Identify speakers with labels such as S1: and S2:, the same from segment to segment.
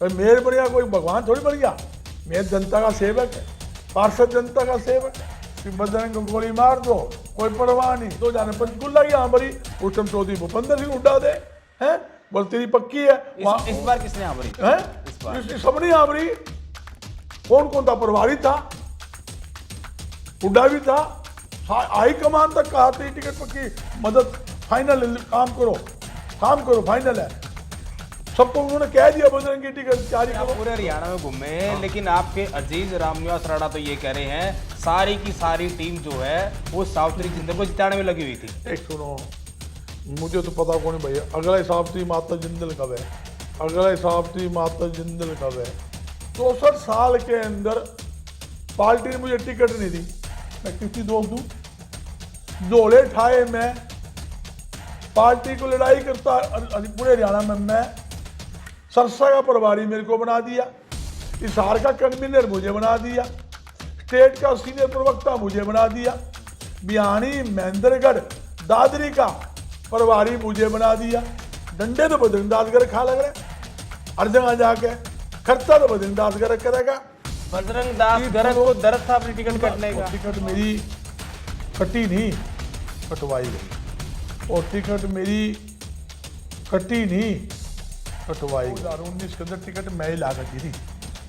S1: भाई मेयर बन गया कोई भगवान थोड़ी बन गया। मेयर जनता का सेवक है, पार्षद जनता का सेवक है। कि बजरंग को गोली मार दो, कोई परवाह नहीं। तो जाने पंचकुला की हमारी उत्तम चौधरी भूपेंद्र सिंह उड़ा दे हैं, बोल तेरी पक्की है।
S2: इस बार किसने आमरी
S1: है
S2: इस बार?
S1: सब नहीं आमरी। कौन कौन था? प्रभारी था, हुड्डा भी था, हाई कमान तक कहा था टिकट पक्की, मदद फाइनल, काम करो फाइनल है। सबको उन्होंने कह दिया बजरंग की टिकट जारी
S2: आप
S1: करो।
S2: पूरे हरियाणा में घूमे, लेकिन आपके अजीज रामनिवास राणा तो ये कह रहे हैं सारी की सारी टीम जो है वो सावित्री जिंदल को जिताने में लगी हुई थी।
S1: एक सुनो, मुझे तो पता कौन है भैया, अगला सावित्री माता जिंदल कब है? अगला सावित्री माता जिंदल कब है? 64 साल के अंदर पार्टी ने मुझे टिकट नहीं दी, मैं किसी दोस्त दूं? झोले ठाए मैं, पार्टी को लड़ाई करता पूरे हरियाणा में मैं। सरसा का प्रभारी मेरे को बना दिया, हिसार का कन्वीनर मुझे बना दिया, स्टेट का सीनियर प्रवक्ता मुझे बना दिया, बिहानी महेंद्रगढ़ दादरी का प्रभारी मुझे बना दिया। डंडे तो बजरंग दास गर्ग खा लग रहे हर जगह जाके, खर्चा तो बजरंग दास गर्ग करेगा।
S2: बजरंग दास गर्ग को दर्द था अपनी टिकट कटने का।
S1: टिकट मेरी कटी नहीं, कटवाई गई। और टिकट मेरी कटी नहीं, कटवाई। 2019 के अंदर टिकट मैं ही ला कर दी थी,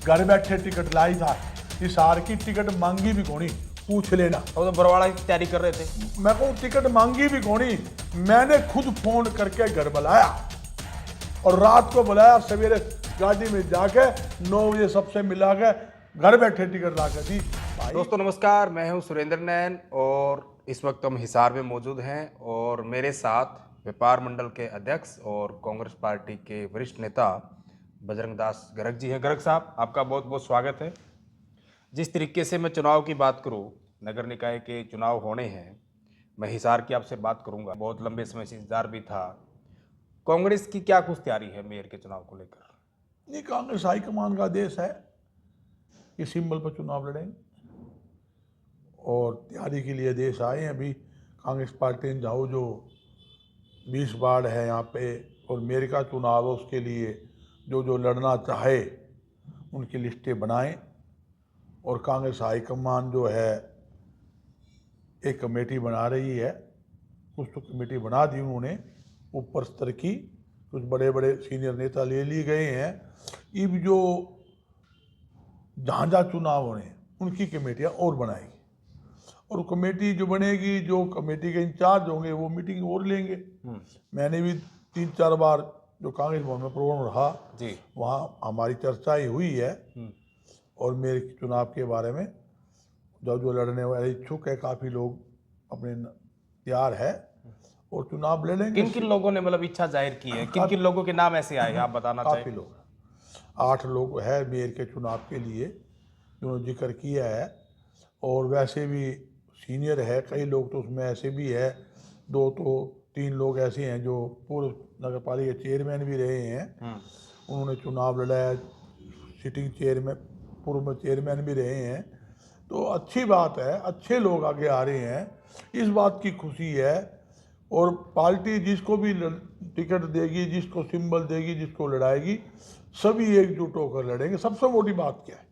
S1: घर बैठे टिकट लाई था। इस हार की टिकट मांगी भी कोनी, पूछ लेना।
S2: वो तो बरवाड़ा की तैयारी कर रहे थे।
S1: मैं को टिकट मांगी भी कोनी, मैंने खुद फोन करके घर बुलाया और रात को बुलाया, सवेरे गाड़ी में जाके 9 बजे सबसे मिला के घर बैठे टिकट ला कर दी।
S2: दोस्तों नमस्कार, मैं हूं सुरेंद्र नैन और इस वक्त हम हिसार में मौजूद हैं और मेरे साथ व्यापार मंडल के अध्यक्ष और कांग्रेस पार्टी के वरिष्ठ नेता बजरंग दास गर्ग जी हैं। गर्ग साहब, आपका बहुत बहुत स्वागत है। जिस तरीके से मैं चुनाव की बात करूं, नगर निकाय के चुनाव होने हैं, मैं हिसार की आपसे बात करूंगा। बहुत लंबे समय से इंतजार भी था। कांग्रेस की क्या कुछ तैयारी है मेयर के चुनाव को लेकर?
S1: नहीं, कांग्रेस हाईकमान का आदेश है कि सिंबल पर चुनाव लड़ेंगे और तैयारी के लिए देश आए हैं। अभी कांग्रेस पार्टी ने जाओ जो 20 वार्ड है यहाँ पे और मेयर का चुनाव है, उसके लिए जो जो लड़ना चाहे उनकी लिस्टें बनाएं। और कांग्रेस हाईकमान जो है एक कमेटी बना रही है, कुछ तो कमेटी बना दी उन्होंने ऊपर स्तर की, कुछ बड़े बड़े सीनियर नेता ले लिए गए हैं। अब जो जहाँ जहाँ चुनाव होने हैं उनकी कमेटियाँ और बनाएगी और कमेटी जो बनेगी, जो कमेटी के इंचार्ज होंगे वो मीटिंग और लेंगे। मैंने भी 3-4 बार जो कांग्रेस भवन में प्रोग्राम रहा
S2: जी,
S1: वहाँ हमारी चर्चा ही हुई है और मेरे चुनाव के बारे में जो लड़ने वाले इच्छुक है, काफ़ी लोग अपने तैयार है और चुनाव लड़ेंगे।
S2: किन किन लोगों ने मतलब इच्छा जाहिर की है? किन किन लोगों के नाम ऐसे आए हैं, आप बताना
S1: काफ़ी
S2: चाहिए?
S1: लोग, 8 लोग है मेयर के चुनाव के लिए जिन्होंने जिक्र किया है और वैसे भी सीनियर है कई लोग, तो उसमें ऐसे भी है 2-3 लोग ऐसे हैं जो पूर्व नगर पालिका चेयरमैन भी रहे हैं, उन्होंने चुनाव लड़ाया, सिटिंग चेयरमैन पूर्व में चेयरमैन भी रहे हैं। तो अच्छी बात है, अच्छे लोग आगे आ रहे हैं, इस बात की खुशी है। और पार्टी जिसको भी टिकट देगी, जिसको सिंबल देगी, जिसको लड़ाएगी, सभी एकजुट होकर लड़ेंगे। सबसे मोटी बात क्या है,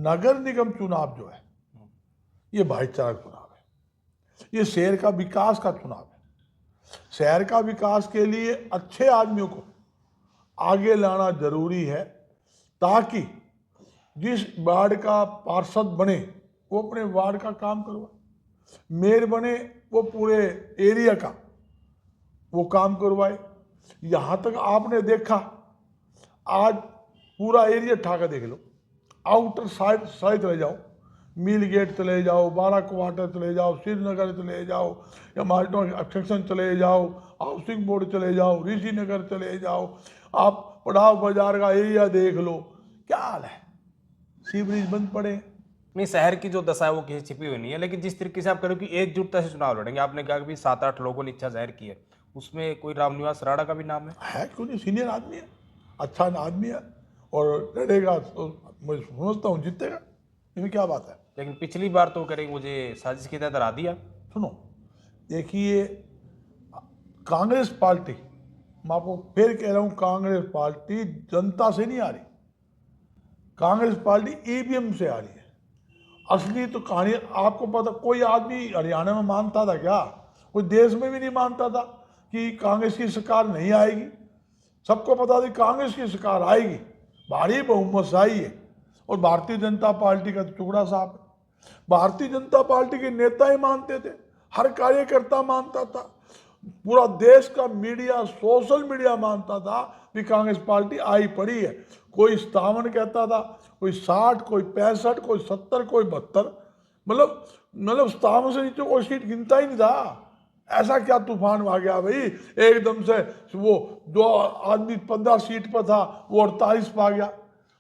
S1: नगर निगम चुनाव जो है ये भाईचारा चुनाव है, ये शहर का विकास का चुनाव है। शहर का विकास के लिए अच्छे आदमियों को आगे लाना जरूरी है ताकि जिस वार्ड का पार्षद बने वो अपने वार्ड का काम करवाए, मेयर बने वो पूरे एरिया का वो काम करवाए। यहाँ तक आपने देखा, आज पूरा एरिया ठाकर देख लो, आउटर साइड साइड चले जाओ, मिल गेट चले जाओ, 12 क्वार्टर चले जाओ, श्रीनगर चले जाओ, या माल्टो एक्सटेंशन चले जाओ, हाउसिंग बोर्ड चले जाओ, ऋषि नगर चले जाओ, आप पड़ाव बाजार का एरिया देख लो, क्या हाल है। सीवरेज बंद पड़े।
S2: नहीं, शहर की जो दशा है वो किसी छिपी हुई नहीं है, लेकिन जिस तरीके से आप कह रहे हो कि एकजुटता से चुनाव लड़ेंगे, आपने कहा कि 7-8 लोगों ने इच्छा जाहिर की है, उसमें कोई रामनिवास राणा का भी नाम है?
S1: क्यों नहीं, सीनियर आदमी है, अच्छा आदमी है और लड़ेगा तो मैं समझता हूँ जीतेगा, इसमें क्या बात है।
S2: लेकिन पिछली बार तो करेंगे मुझे साजिश के तहत हरा दिया।
S1: सुनो, देखिए कांग्रेस पार्टी, मैं आपको फिर कह रहा हूँ, कांग्रेस पार्टी जनता से नहीं आ रही, कांग्रेस पार्टी ईवीएम से आ रही है। असली तो कहानी आपको पता, कोई आदमी हरियाणा में मानता था क्या? कोई देश में भी नहीं मानता था कि कांग्रेस की सरकार नहीं आएगी। सबको पता था कांग्रेस की सरकार आएगी, भारी बहुमत से आई है। और भारतीय जनता पार्टी का तो टुकड़ा साहब है। भारतीय जनता पार्टी के नेता ही मानते थे, हर कार्यकर्ता मानता था, पूरा देश का मीडिया, सोशल मीडिया मानता था कि कांग्रेस पार्टी आई पड़ी है। कोई 57 कहता था, कोई 60, कोई 65, कोई 70, कोई 72, मतलब 57 से नीचे कोई सीट गिनता ही नहीं था। ऐसा क्या तूफान आ गया भाई, एकदम से वो जो आदमी 15 सीट पर था वो 48 पा गया,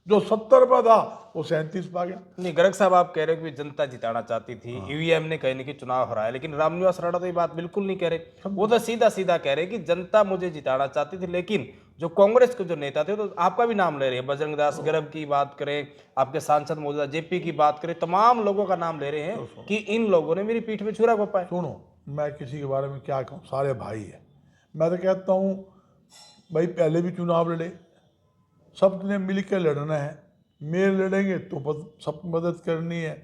S1: जो 70 पर था वो 37 पा गया।
S2: नहीं गर्ग साहब, आप कह रहे हो कि जनता जिताना चाहती थी, ईवीएम ने कहीं ना कहीं चुनाव हराया, लेकिन रामनिवास राणा तो ये बात बिल्कुल नहीं कह रहे। वो तो सीधा सीधा कह रहे कि जनता मुझे जिताना चाहती थी, लेकिन जो कांग्रेस के जो नेता थे, तो आपका भी नाम ले रहे हैं, बजरंग दास गर्ग की बात करें, आपके सांसद मौजूदा जेपी की बात करें, तमाम लोगों का नाम ले रहे हैं कि इन लोगों ने मेरी पीठ में छुरा घोंपा है।
S1: सुनो, मैं किसी के बारे में क्या कहूँ, सारे भाई है। मैं तो कहता हूँ भाई, पहले भी चुनाव लड़े, सबने मिल के लड़ना है। मेरे लड़ेंगे तो सबकी मदद करनी है।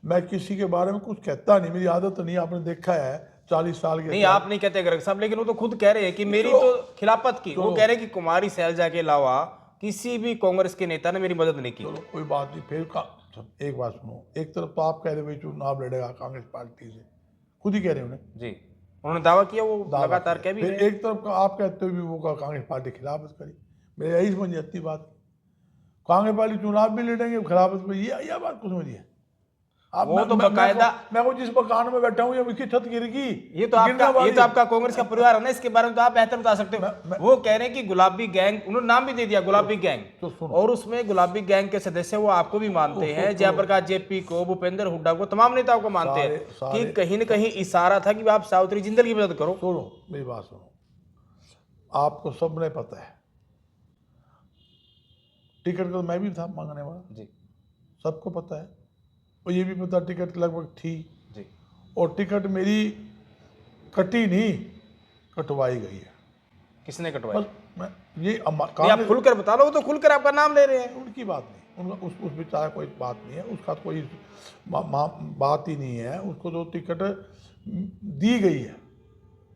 S1: मैं किसी के बारे में कुछ कहता नहीं, मेरी आदत नहीं, आपने देखा है 40 साल के।
S2: नहीं आप नहीं कहते गर्ग साहब, लेकिन वो तो खुद कह रहे हैं कि मेरी तो खिलाफत की, वो कह रहे हैं कि कुमारी सैलजा के अलावा किसी भी कांग्रेस के नेता ने मेरी मदद नहीं की।
S1: चलो कोई बात नहीं, फिर एक बात सुनो, एक तरफ तो आप कह रहे भाई चुनाव लड़ेगा कांग्रेस पार्टी से, खुद ही कह रहे हो
S2: जी, उन्होंने दावा किया, वो लगातार कह भी
S1: फिर
S2: रहे।
S1: एक तरफ का आप कहते हो भी वो कांग्रेस पार्टी खिलाफत करी। मेरे यही समझ आती बात, कांग्रेस पार्टी चुनाव भी लड़ेंगे खिलाफत में, ये बात कुछ समझिए आप।
S2: वो तो बकायदा,
S1: मैं जिस मकान में बैठा हूँ, ये उसकी छत गिर गई,
S2: ये तो आपका कांग्रेस का परिवार है ना, इसके बारे में तो आप बेहतर बता सकते हो। वो कह रहे हैं कि गुलाबी गैंग, उन्होंने नाम भी दे दिया गुलाबी गैंग, और उसमें गुलाबी गैंग के सदस्य वो आपको भी मानते हैं, जयप्रकाश जेपी को, भूपेंद्र हुड्डा को, तमाम नेताओं को मानते हैं कि कहीं न कहीं इशारा था कि आप सावित्री जिंदल की मदद करो।
S1: सुनो मेरी बात सुनो, आपको सबने पता है टिकट का, मैं भी था मांगने वाला
S2: जी,
S1: सबको पता है, और ये भी पता टिकट लगभग थी
S2: जी,
S1: और टिकट मेरी कटी नहीं, कटवाई गई है।
S2: किसने कटवाई?
S1: बस मैं ये
S2: आप खुलकर बता लो, वो तो खुलकर आपका नाम ले रहे हैं।
S1: उनकी बात नहीं, उनका उस बेचारा कोई बात नहीं है, उसका कोई बात ही नहीं है। उसको जो टिकट दी गई है,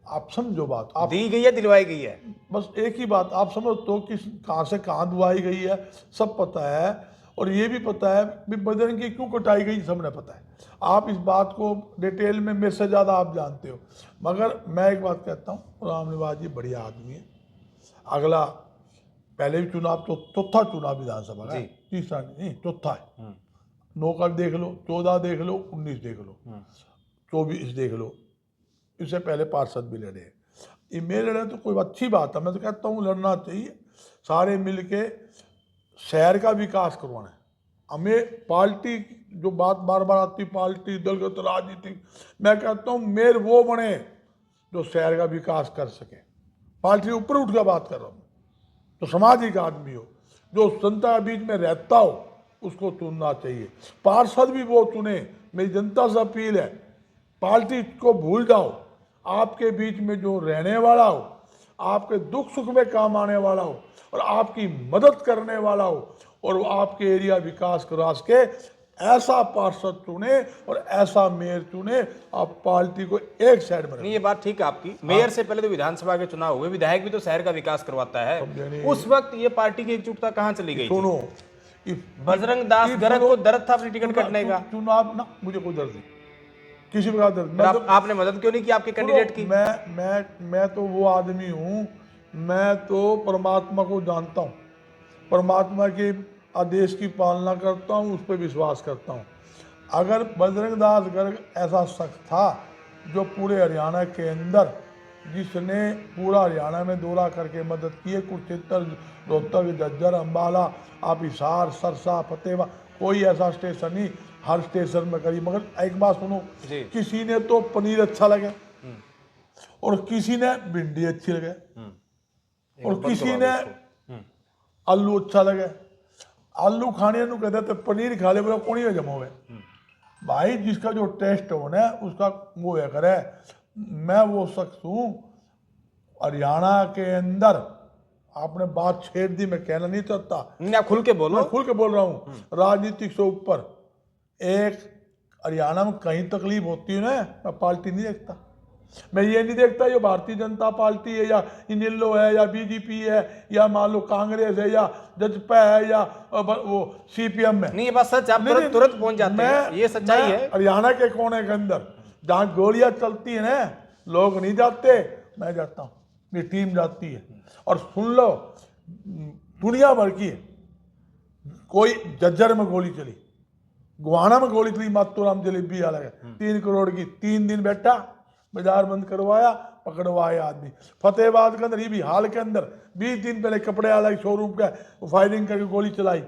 S1: आप समझो बात, आप
S2: दी गई है, दिलवाई गई है,
S1: बस एक ही बात आप समझ तो, किस कहाँ से कहाँ दुआई गई है सब पता है। और ये भी पता है भी बजरंग की क्यों कटाई गई, सबने पता है। आप इस बात को डिटेल में मेरे से ज़्यादा आप जानते हो, मगर मैं एक बात कहता हूँ, रामनिवास जी बढ़िया आदमी है। अगला पहले भी चुनाव तो चौथा चुनाव विधानसभा का, तीसरा नहीं चौथा है। 9 का देख लो, 14 देख लो, 19 देख लो, 24 देख लो, इससे पहले पार्षद भी लड़े। ये मेरे लड़े तो कोई अच्छी बात है, मैं तो कहता हूँ लड़ना चाहिए, सारे मिल के शहर का विकास करवाना है। हमें पार्टी जो बात बार बार आती, पार्टी दलगत राजनीति, मैं कहता हूँ मेयर वो बने जो शहर का विकास कर सके। पार्टी ऊपर उठ कर बात कर रहा हूँ, तो सामाजिक आदमी हो, जो जनता के बीच में रहता हो, उसको चुनना चाहिए। पार्षद भी वो चुने। मेरी जनता से अपील है, पार्टी को भूल जाओ, आपके बीच में जो रहने वाला हो, आपके दुख सुख में काम आने वाला हो और आपकी मदद करने वाला हो, और आपके एरिया विकास करा सके, ऐसा पार्षद चुने और ऐसा मेयर चुने। आप पार्टी को एक साइड में
S2: नहीं, ये बात ठीक है आपकी। मेयर से पहले तो विधानसभा के चुनाव हुए, विधायक भी तो शहर का विकास करवाता है। उस वक्त ये पार्टी की एकजुटता कहाँ चली गई?
S1: सुनो,
S2: बजरंग दास गर्ग को दर्द था अपनी टिकट कटने का।
S1: चुनाव ना, मुझे कोई दर्द नहीं, किसी प्रकार दर्द।
S2: आपने मदद क्यों नहीं की आपके कैंडिडेट की?
S1: मैं तो वो आदमी हूँ, मैं तो परमात्मा को जानता हूँ, परमात्मा के आदेश की पालना करता हूँ, उस पर विश्वास करता हूँ। अगर बजरंग दास गर्ग ऐसा शख्स था जो पूरे हरियाणा के अंदर, जिसने पूरा हरियाणा में दौरा करके मदद की है, कुरुक्षेत्र, रोहतक, झज्जर, अम्बाला, आप हिसार, सरसा, फतेहबाद, कोई ऐसा स्टेशन नहीं, हर स्टेशन में करी। मगर एक बात सुनो, किसी ने तो पनीर अच्छा लगे और किसी ने भिंडी अच्छी लगे और किसी ने आलू अच्छा लगे। आलू खाने को कहते थे, पनीर खा ले बोला कौन ही जमोगे भाई, जिसका जो टेस्ट हो ना उसका वो है करे। मैं वो शख्स हूँ हरियाणा के अंदर, आपने बात छेड़ दी, मैं कहना नहीं चाहता,
S2: नहीं आप खुल के बोलो।
S1: मैं खुल के बोल रहा हूँ। राजनीतिक से ऊपर एक हरियाणा में कहीं तकलीफ होती है ना, मैं पार्टी नहीं देखता। मैं ये नहीं देखता ये भारतीय जनता पार्टी है या इनेलो है या बीजेपी है या मान लो कांग्रेस है या जजपा है या वो सीपीएम है।
S2: नहीं ये बात सच, आप
S1: नहीं,
S2: तुरंत पहुंच जाते हैं, ये सच्चाई
S1: मैं
S2: है।
S1: हरियाणा के कोने के अंदर जहाँ गोलियां चलती है ना, लोग नहीं जाते, मैं जाता हूँ, मेरी टीम जाती है। और सुन लो, दुनिया भर की है, कोई जज्जर में गोली चली, गुहाना में गोली चली, मातूराम जलेबी अलग है, 3 करोड़ की, 3 दिन बैठा, बाजार बंद करवाया, पकड़वाया आदमी। फतेहाबाद के अंदर ये भी हाल के अंदर 20 दिन पहले कपड़े अलग शोरूम का फायरिंग करके गोली चलाई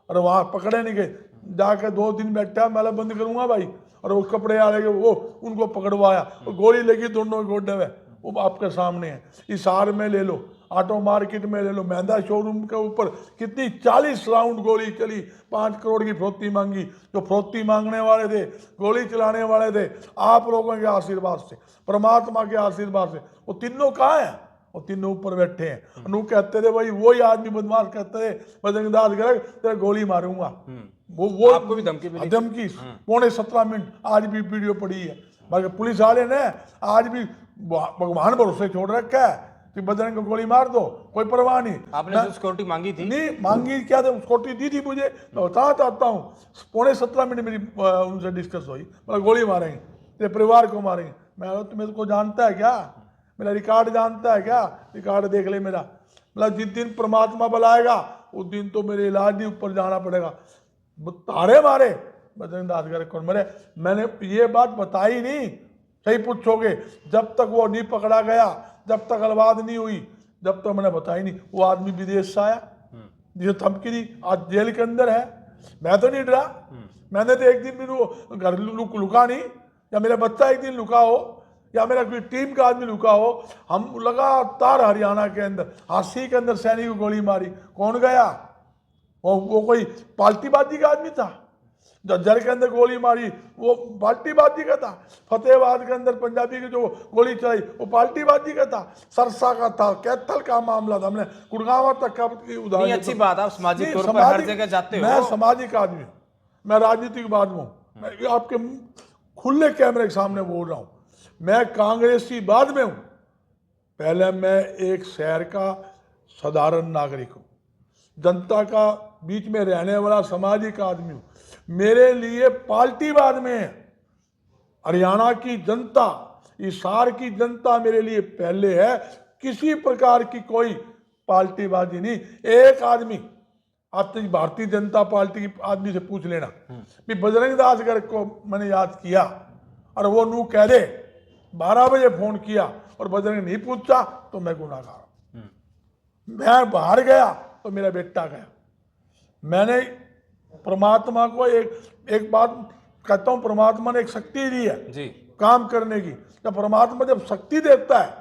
S1: और वहां पकड़े नहीं गए, जाकर 2 दिन बैठा, मैं बंद करूंगा भाई, और वो कपड़े वाले के वो उनको पकड़वाया और गोली लगी दोनों गोड्डे में, वो आपके सामने है। हिसार में ले लो, ऑटो मार्केट में ले लो, महिंद्रा शोरूम के ऊपर कितनी 40 राउंड गोली चली, 5 करोड़ की फरोख्ती मांगी। जो फरोख्ती मांगने वाले थे, गोली चलाने वाले थे, आप लोगों के आशीर्वाद से, परमात्मा के आशीर्वाद से, वो तीनों कहाँ हैं? वो तीनों ऊपर बैठे हैं। अनु कहते थे भाई, वही आदमी बदमाश कहते थे बजरंग दास गर्ग तेरे गोली मारूंगा, वो
S2: आपको भी धमकी मिली?
S1: धमकी 17.25 मिनट आज भी वीडियो पड़ी है। बाकी पुलिस वाले ने आज भी भगवान भरोसे छोड़ रखा है कि बजरंग को गोली मार दो, कोई परवाह नहीं।
S2: आपने जो सिक्योरिटी मांगी थी?
S1: नहीं मांगी, क्या था, सिक्योरिटी दी थी मुझे, मैं बताना चाहता हूँ। 17.25 मिनट मेरी उनसे डिस्कस हुई, मतलब गोली मारेंगे तेरे परिवार को मारेंगे। मैं तुम्हें को जानता है क्या, मेरा रिकॉर्ड जानता है क्या, रिकॉर्ड देख ले मेरा। मतलब जिस दिन परमात्मा बुलाएगा उस दिन तो मेरे इलाज नहीं ऊपर जाना पड़ेगा। तारे मारे बजरंग दास गर्ग कौन मरे, मैंने ये बात बताई नहीं, सही पूछोगे, जब तक वो नहीं पकड़ा गया, जब तक अलवाद नहीं हुई, जब तक मैंने बताई नहीं। वो आदमी विदेश से आया जिसे धमकी दी, आज जेल के अंदर है। मैं तो नहीं डरा, मैंने तो एक दिन भी वो घर लुका नहीं, या मेरा बच्चा एक दिन लुका हो या मेरा कोई टीम का आदमी लुका हो। हम लगातार हरियाणा के अंदर, हांसी के अंदर सैनिक को गोली मारी, कौन गया? वो कोई पार्टीबाजी का आदमी था? जज्जर के अंदर गोली मारी वो पार्टीबाजी का था? फतेहाबाद के अंदर पंजाबी की जो गोली चलाई वो पार्टीबाजी का था? सरसा का था, कैथल का मामला था, हमने गुड़गांव तक का उदाहरण।
S2: नहीं अच्छी बात, आप सामाजिक तौर पर हर जगह जाते हो।
S1: मैं सामाजिक आदमी हूँ, मैं राजनीतिक बाद में हूँ, मैं आपके खुले कैमरे के सामने बोल रहा हूँ। मैं कांग्रेसी बाद में हूँ, पहले मैं एक शहर का साधारण नागरिक हूँ, जनता का बीच में रहने वाला सामाजिक आदमी हूँ। मेरे लिए पार्टी बाद में है। हरियाणा की जनता, हिसार की जनता मेरे लिए पहले है, किसी प्रकार की कोई पार्टीबाजी नहीं। एक आदमी, आप तो भारतीय जनता पार्टी के आदमी से पूछ लेना कि बजरंग दास गर्ग को मैंने याद किया और वो नू कह दे 12 बजे फोन किया और बजरंग नहीं पूछा तो मैं गुनाहगार हूं। मैं बाहर गया तो मेरा बेटा गया। मैंने परमात्मा को एक बात कहता हूं, परमात्मा ने एक शक्ति दी है
S2: जी
S1: काम करने की। जब परमात्मा जब शक्ति देता है,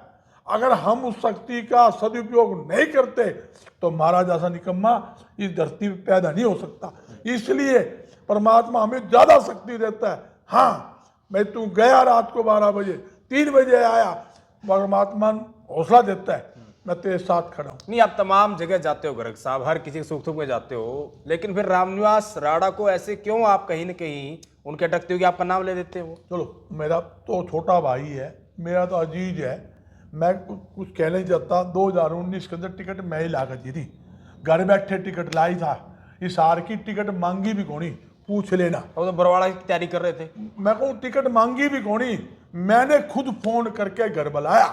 S1: अगर हम उस शक्ति का सदुपयोग नहीं करते तो महाराज जैसा निकम्मा इस धरती पे पैदा नहीं हो सकता। इसलिए परमात्मा हमें ज्यादा शक्ति देता है। हाँ, मैं तू गया रात को 12 बजे, 3 बजे आया, परमात्मा हौसला देता है, मैं तेरे साथ खड़ा हूं।
S2: नहीं, आप तमाम जगह जाते हो गर्ग साहब, हर किसी के सुख दुख में जाते हो, लेकिन फिर रामनिवास राणा को ऐसे क्यों आप कहीं न कहीं उनके अटकते हो कि आपका नाम ले देते हो? चलो,
S1: मेरा तो छोटा भाई है, मेरा तो अजीज है, मैं कुछ कह नहीं चाहता। 2019 के अंदर टिकट मैं ही ला कर थी, घर बैठे टिकट लाई था। हिसार की टिकट मांगी भी कोनी, पूछ लेना।
S2: वो तो बरवाड़ा की तैयारी कर रहे थे।
S1: मैं कहूँ टिकट मांगी भी कोनी, मैंने खुद फोन करके घर बुलाया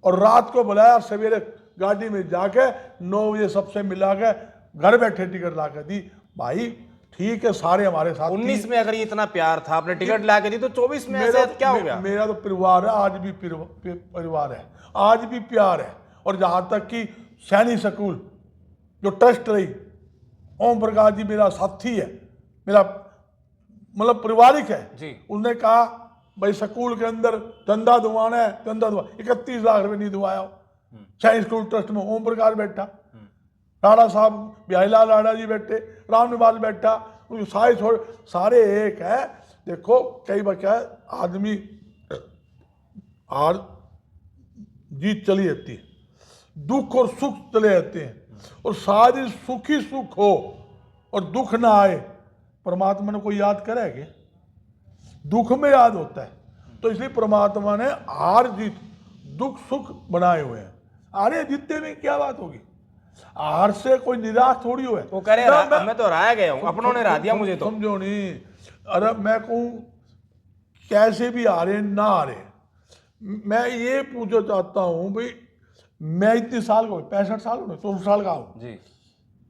S1: और रात को बुलाया, सवेरे गाड़ी में जाके 9 बजे सबसे मिला के घर बैठे टिकट ला कर दी। भाई ठीक है, सारे हमारे साथ।
S2: 19 में अगर ये इतना प्यार था, आपने टिकट ला के दी, तो 24 में ऐसा क्या हो गया?
S1: मेरा तो परिवार है, आज भी परिवार है, आज भी प्यार है। और जहाँ तक कि सैनिक स्कूल जो ट्रस्ट रही, ओम प्रकाश जी मेरा साथी है, मेरा मतलब पारिवारिक है
S2: जी।
S1: उसने कहा भाई स्कूल के अंदर चंदा दुआना है, चंदा दुआ 31 लाख रुपये नहीं दुआया। सैनिक स्कूल ट्रस्ट में ओम प्रकाश बैठा, राणा साहब, बिहारीलाल राणा जी बैठे, रामनिवास बैठा, सारे एक है। देखो कई बार क्या है, आदमी हार जीत चली जाती है, दुख और सुख चले जाते हैं, और शायद ही सुख ही सुख हो और दुख ना आए। परमात्मा ने कोई याद करे क्या? दुख में याद होता है। तो इसलिए परमात्मा ने हार जीत दुख सुख बनाए हुए हैं। हारे जीतने में क्या बात होगी? हार से कोई निराश थोड़ी हुआ है।
S2: वो कह रहे हैं मैं तो हराया गया हूँ, अपनों ने हरा दिया मुझे। तो
S1: समझो नहीं, अरे मैं कहूँ कैसे भी हारे ना हारे, मैं ये पूछना चाहता हूँ भाई, मैं इतने साल का हूँ, 65 साल हो, 64 साल का हूँ
S2: जी,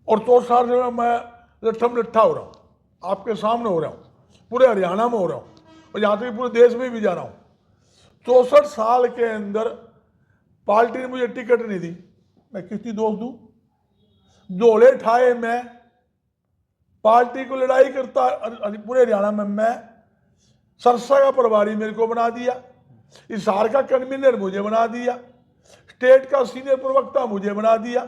S1: और 64 साल से मैं लट्ठम लट्ठा हो रहा हूँ, आपके सामने हो रहा हूँ, पूरे हरियाणा में हो रहा हूँ, और यहाँ तक पूरे देश में भी जा रहा हूँ। 64 साल के अंदर पार्टी ने मुझे टिकट नहीं दी, मैं किसकी दोस्त दूँ? झोले ठाए मैं, पार्टी को लड़ाई करता पूरे हरियाणा में मैं, सरसा का प्रभारी मेरे को बना दिया, हिसार का कन्वीनर मुझे बना दिया, स्टेट का सीनियर प्रवक्ता मुझे बना दिया,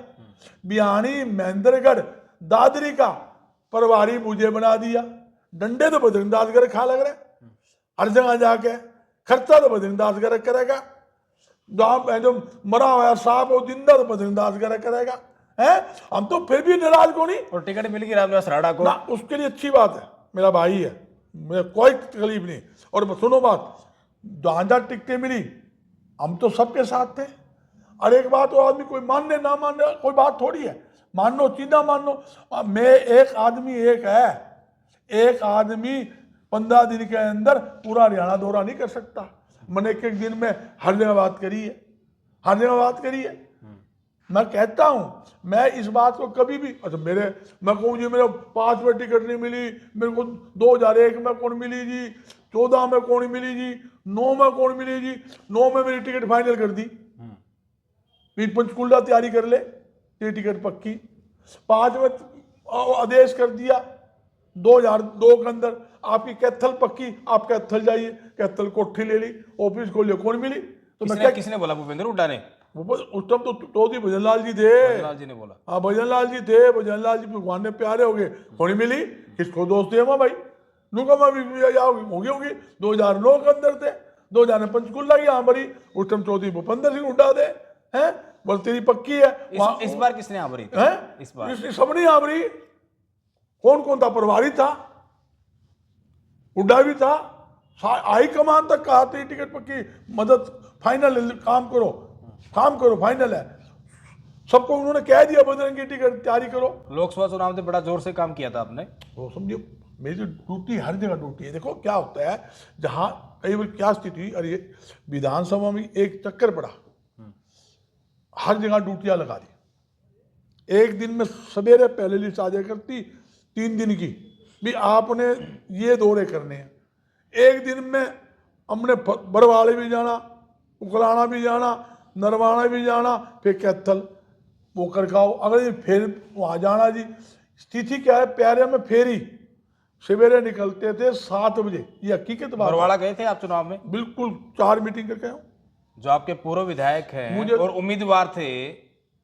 S1: बिहानी महेंद्रगढ़ दादरी का प्रभारी मुझे बना दिया। डंडे तो बजरंगदास गढ़ खा लग रहे, हर जगह जाके खर्चा तो बजरंगदास गढ़ करेगा, जो मरा हुआ सांप वो जिंदा तो बजरंगदास गढ़ करेगा है। हम तो फिर भी नाराज को नहीं,
S2: और टिकट मिल गई रामनिवास राणा को
S1: ना, उसके लिए अच्छी बात है, मेरा भाई है, मुझे कोई तकलीफ नहीं। और सुनो बात, जहाँ जहाँ टिकटें मिली हम तो सबके साथ थे। और एक बात, वो आदमी कोई मानने ना मानने कोई बात थोड़ी है, मानो चीना मानो। मैं एक आदमी एक है, एक आदमी 15 दिन के अंदर पूरा हरियाणा दौरा नहीं कर सकता। मैंने एक एक दिन में हर जगह बात करी है, हर जगह बात करी है। मैं कहता हूं, मैं इस बात को कभी भी, अच्छा मैं कहूँ जी मेरे 5 में टिकट नहीं मिली, मेरे को 2001 में कौन मिली जी, 14 में कौन मिली जी, 9 में कौन मिली जी, 9 में मेरी टिकट फाइनल कर दी, फिर पंचकुला तैयारी कर ले, ये टिकट पक्की। 5 में आदेश कर दिया 2002 के अंदर, आपकी कैथल पक्की, आप कैथल जाइए, कैथल कोठी ले ली, ऑफिस खोलिए, कौन मिली? तो मैं
S2: किसने बोला? भूपेंद्र हुड्डा ने?
S1: उस टाइम तो चौधरी भजनलाल जी थे,
S2: भजनलाल जी ने बोला।
S1: हाँ भजनलाल जी थे, भजनलाल जी भगवान ने प्यारे हो गए, थोड़ी मिली, किसको दोस्त है भाई, नूका मैं भी होगी 2009 के अंदर थे, 2000 में पंचकुला की यहाँ भरी, उस टाइम चौधरी भूपेंद्र सिंह हुड्डा थे, हैं बोल तेरी पक्की है।
S2: इस बार किसने यहाँ भरी?
S1: इस बार सब नहीं यहाँ भरी, कौन कौन था? प्रभारी था, हुड्डा भी था, हाई कमान तक कहा था टिकट पक्की, मदद फाइनल, काम करो फाइनल है, सबको उन्होंने कह दिया बजरंग की टिकट तैयारी करो।
S2: लोकसभा चुनाव में बड़ा जोर से काम किया था आपने,
S1: वो समझिए मेरी जो ड्यूटी हर जगह ड्यूटी है। देखो क्या होता है, जहाँ कई बार क्या स्थिति हुई, अरे विधानसभा में एक चक्कर पड़ा, हर जगह ड्यूटियां लगा दी। एक दिन में सवेरे पहले लिस्ट आ जाया करती 3 दिन की, भी आपने ये दौरे करने हैं। एक दिन में हमने बरवाड़े भी जाना, उकलाना भी जाना, नरवाना भी जाना, फिर कैथल वो करखाओ, अगले दिन फिर वहाँ जाना जी। स्थिति क्या है, प्यारे में फेरी सवेरे निकलते थे 7 बजे, ये हकीकत बात।
S2: बरवाड़ा गए थे आप चुनाव में?
S1: बिल्कुल 4 मीटिंग करके आऊँ।
S2: जो आपके पूर्व विधायक हैं और उम्मीदवार थे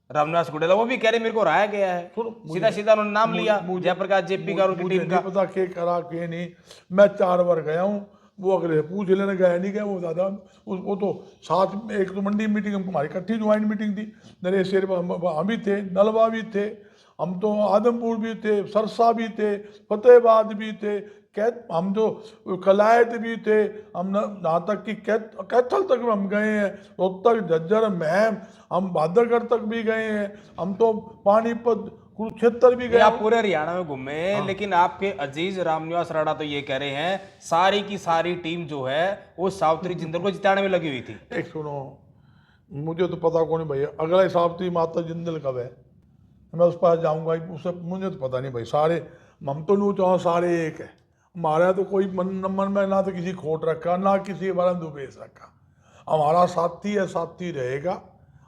S2: रामनिवास गुडेला, वो भी कह रहे मेरे को हराया गया है, सीधा सीधा उन्होंने नाम लिया जयप्रकाश जेपी का, उनकी टीम का।
S1: नहीं पता के करा के नहीं, मैं 4 बार गया हूँ, वो अगले पूछ लेने गया नहीं गया, वो ज़्यादा वो तो साथ में एक तो मंडी मीटिंग हमारी इकट्ठी ज्वाइंट मीटिंग थी, नरेश शेर हम भी थे, नलवा भी थे, हम तो आदमपुर भी थे, सरसा भी थे, फतेहाबाद भी थे, हम तो कलायत भी थे, हम यहाँ तक कि कैथल तक हम गए हैं, रोहतक झज्जर महम, हम भादरगढ़ तक भी गए हैं, हम तो पानीपत कुरुक्षेत्र भी गए।
S2: आप पूरे हरियाणा में घूमे, लेकिन आपके अजीज रामनिवास राणा तो ये कह रहे हैं सारी की सारी टीम जो है वो सावित्री जिंदल को जिताने में लगी हुई थी।
S1: एक सुनो, मुझे तो पता कौन भैया, अगला सावित्री माता जिंदल कब है, मैं उस पास जाऊंगा, उससे मुझे तो पता नहीं भाई। सारे हम तो नहीं चाहो, सारे एक है, हमारा तो कोई मन में ना तो किसी खोट रखा, ना किसी के बारे में दुबेस रखा। हमारा साथी है, साथी रहेगा।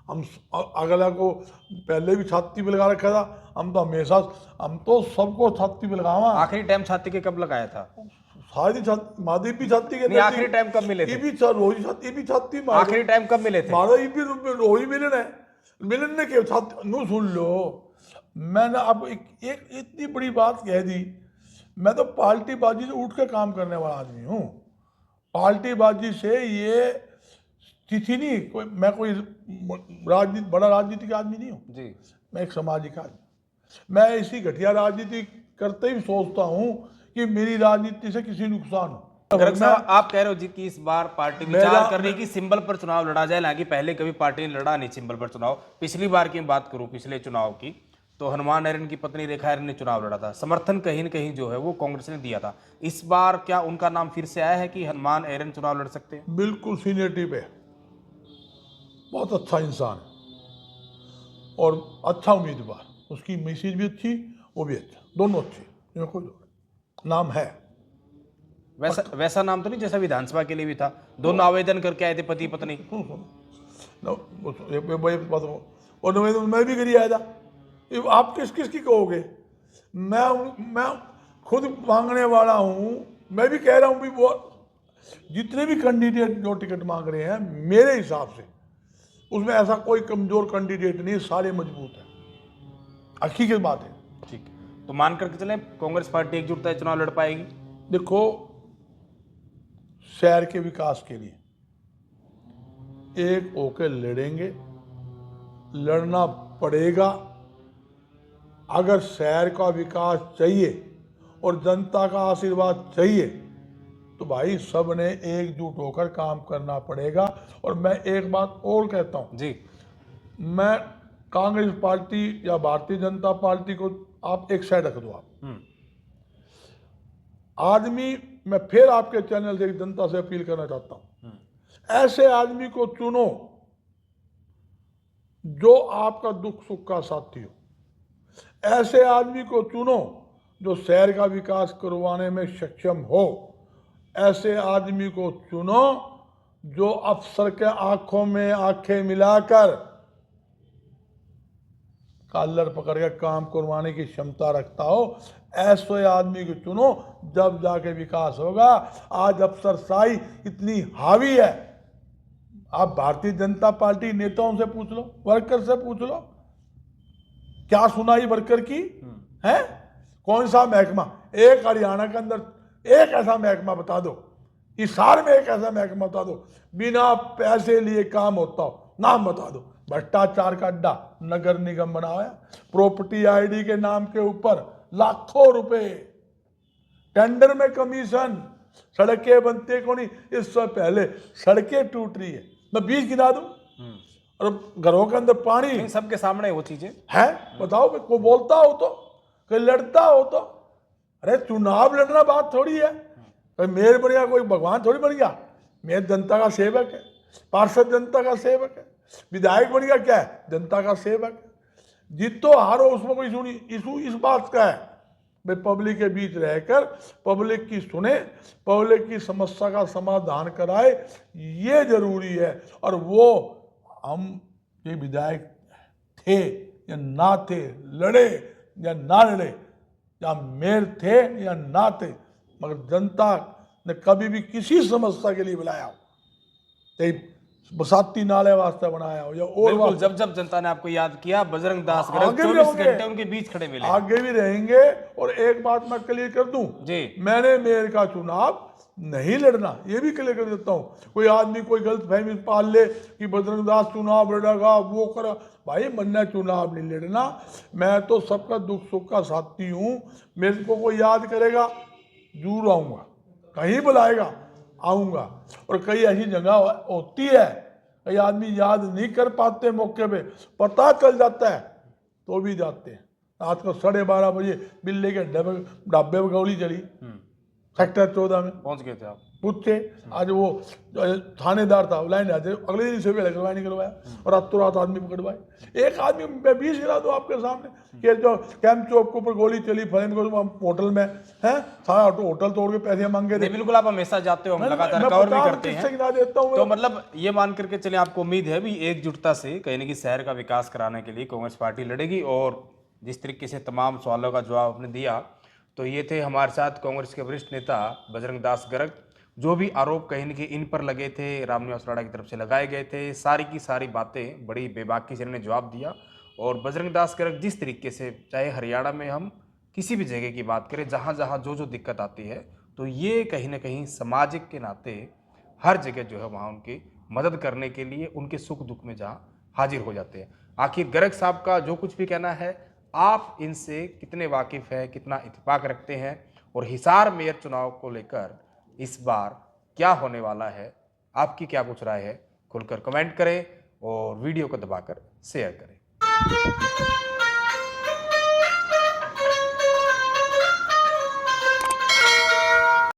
S1: हम अगला को पहले भी छाती पे लगा रखा था, हम तो हमेशा, हम तो सबको छाती पे लगावा।
S2: आखिरी टाइम छाती के कब लगाया था?
S1: सारी छाती, महादेव भी छाती के,
S2: आखिरी टाइम कब मिले थे?
S1: ये भी रोही छाती, ये भी छाती,
S2: आखिरी टाइम कब मिले थे?
S1: मारा ये भी रोही मिलन है, मिलन ने के छाती नू सुन लो। मैंने आपको एक इतनी बड़ी बात कह दी, मैं तो पार्टी बाजी से उठ के काम करने वाला आदमी हूँ। पार्टी बाजी से ये तिथि नहीं, मैं कोई राजनीति बड़ा राजनीतिक आदमी नहीं हूँ,
S2: जी।
S1: मैं एक सामाजिक आदमी। मैं इसी घटिया राजनीति करते ही सोचता हूँ कि मेरी राजनीति से किसी नुकसान हो।
S2: गर्ग साहब, आप कह रहे हो जी कि इस बार पार्टी विचार
S1: मेरा-
S2: कर रही है कि सिंबल पर चुनाव लड़ा जाए, हालांकि पहले कभी पार्टी ने लड़ा नहीं सिंबल पर चुनाव। पिछली बार की बात करूं, पिछले चुनाव की, तो हनुमान एरन की पत्नी रेखा एरन ने चुनाव लड़ा था, समर्थन कहीं न कहीं जो है वो कांग्रेस ने दिया था। इस बार क्या उनका नाम फिर से आया है कि हनुमान एरन चुनाव लड़ सकते हैं?
S1: बिल्कुल सीनियरिटी पे बहुत अच्छा इंसान है और अच्छा उम्मीदवार, उसकी मैसेज भी अच्छी, वो भी अच्छा, दोनों अच्छे, इसमें कोई नाम है।
S2: वैसा नाम तो नहीं जैसा विधानसभा के लिए भी था, दोनों आवेदन करके आए थे पति पत्नी।
S1: और नवेदन मैं भी करी आया था। ये आप किस किस की कहोगे? मैं खुद मांगने वाला हूँ, मैं भी कह रहा हूँ भी वो जितने भी कैंडिडेट जो टिकट मांग रहे हैं मेरे हिसाब से उसमें ऐसा कोई कमजोर कैंडिडेट नहीं, सारे मजबूत हैं, हकीकत बात है।
S2: ठीक, तो मान करके चले कांग्रेस पार्टी एकजुटता से चुनाव लड़ पाएगी?
S1: देखो, शहर के विकास के लिए एक होकर लड़ेंगे, लड़ना पड़ेगा। अगर शहर का विकास चाहिए और जनता का आशीर्वाद चाहिए तो भाई सब ने एकजुट होकर काम करना पड़ेगा। और मैं एक बात और कहता हूं
S2: जी।
S1: मैं कांग्रेस पार्टी या भारतीय जनता पार्टी को आप एक साइड रख दो। आप आदमी, मैं फिर आपके चैनल से जनता से अपील करना चाहता हूं, ऐसे आदमी को चुनो जो आपका दुख सुख का साथी हो। ऐसे आदमी को चुनो जो शहर का विकास करवाने में सक्षम हो। ऐसे आदमी को चुनो जो अफसर के आंखों में आंखें मिलाकर कॉलर पकड़ के काम करवाने की क्षमता रखता हो। ऐसे आदमी को चुनो, जब जाके विकास होगा। आज अफसरशाही इतनी हावी है, आप भारतीय जनता पार्टी नेताओं से पूछ लो, वर्कर से पूछ लो, क्या सुनाई वर्कर की है? कौन सा महकमा? एक हरियाणा के अंदर एक ऐसा महकमा बता दो, हिसार में एक ऐसा महकमा बता दो बिना पैसे लिए काम होता हो, नाम बता दो। भ्रष्टाचार का अड्डा नगर निगम बनाया, प्रॉपर्टी आईडी के नाम के ऊपर लाखों रुपए, टेंडर में कमीशन, सड़कें बनते को नहीं, इससे पहले सड़कें टूट रही है। मैं बीच गिना दूं, और घरों के अंदर पानी
S2: नहीं, सबके सामने वो चीजें
S1: है। बताओ, कोई बोलता हो तो, कोई लड़ता हो तो। अरे चुनाव लड़ना बात थोड़ी है, कोई मेयर बन गया, कोई भगवान थोड़ी बन गया। मेयर जनता का सेवक है, पार्षद जनता का सेवक है, विधायक बन गया क्या है? जनता का सेवक है। जीतो हारो उसमें कोई सुनी इशू इस बात का है भाई, पब्लिक के बीच रहकर पब्लिक की सुने, पब्लिक की समस्या का समाधान कराए, ये जरूरी है। और वो हम ये विधायक थे या ना थे, लड़े या ना लड़े, या मेयर थे या ना थे, मगर जनता ने कभी भी किसी समस्या के लिए बुलाया हो, चाहे बसाती नाले वास्ते बनाया हो या और
S2: बिल्कुल, जब जब जनता ने आपको याद किया, बजरंग दास गर्ग
S1: आगे भी
S2: 24
S1: रहोगे।
S2: घंटे उनके बीच खड़े मिले।
S1: आगे भी रहेंगे। और एक बात मैं क्लियर कर दूं,
S2: जी।
S1: मैंने मेयर का चुनाव नहीं लड़ना, ये भी क्लियर कर देता हूं। कोई आदमी कोई गलत फहमी पाल ले कि बजरंग दास चुनाव लड़ेगा, वो करा, भाई मैंने चुनाव नहीं लड़ना। मैं तो सबका दुख सुख का साथी हूं। मेरे को कोई याद करेगा जरूर आऊंगा, कहीं बुलाएगा आऊंगा। और कई ऐसी जगह होती है, कई आदमी याद नहीं कर पाते, मौके पे पता चल जाता है तो भी जाते हैं। रात को 12:30 बजे बिल्ले के ढाबे पर गोली चली सेक्टर 14 में,
S2: पहुंच गए थे आप?
S1: पूछते। आज वो थानेदार था, लाइन आते, अगले दिन से करवाया नहीं करवाया, और रातों रात आदमी पकड़वाए। एक आदमी मैं 20 गिरा दूं आपके सामने कि जो कैंप चौक के ऊपर गोली चली फलें होटल में है, सारा होटल तोड़ के पैसे मांगे थे।
S2: बिल्कुल, आप हमेशा जाते हो, हम लगातार
S1: मैं
S2: कवर भी
S1: 50
S2: करते
S1: किस्से
S2: हैं।
S1: गिना देता हूं।
S2: तो मतलब ये मान करके चले, आपको उम्मीद है भी एकजुटता से कहीं ना कहीं शहर का विकास कराने के लिए कांग्रेस पार्टी लड़ेगी। और जिस तरीके से तमाम सवालों का जवाब आपने दिया, तो ये थे हमारे साथ कांग्रेस के वरिष्ठ नेता बजरंग दास गर्ग। जो भी आरोप कहीं न कहीं इन पर लगे थे, रामनिवास राणा की तरफ से लगाए गए थे, सारी की सारी बातें बड़ी बेबाकी से इन्होंने जवाब दिया। और बजरंग दास गर्ग जिस तरीके से, चाहे हरियाणा में हम किसी भी जगह की बात करें, जहाँ जहाँ जो जो दिक्कत आती है, तो ये कहीं ना कहीं सामाजिक के नाते हर जगह जो है वहाँ उनकी मदद करने के लिए उनके सुख दुख में जहाँ हाजिर हो जाते हैं। आखिर गर्ग साहब का जो कुछ भी कहना है, आप इनसे कितने वाकिफ़ हैं, कितना इत्तेफाक रखते हैं, और हिसार मेयर चुनाव को लेकर इस बार क्या होने वाला है, आपकी क्या कुछ राय है, खुलकर कमेंट करें और वीडियो को दबाकर शेयर करें।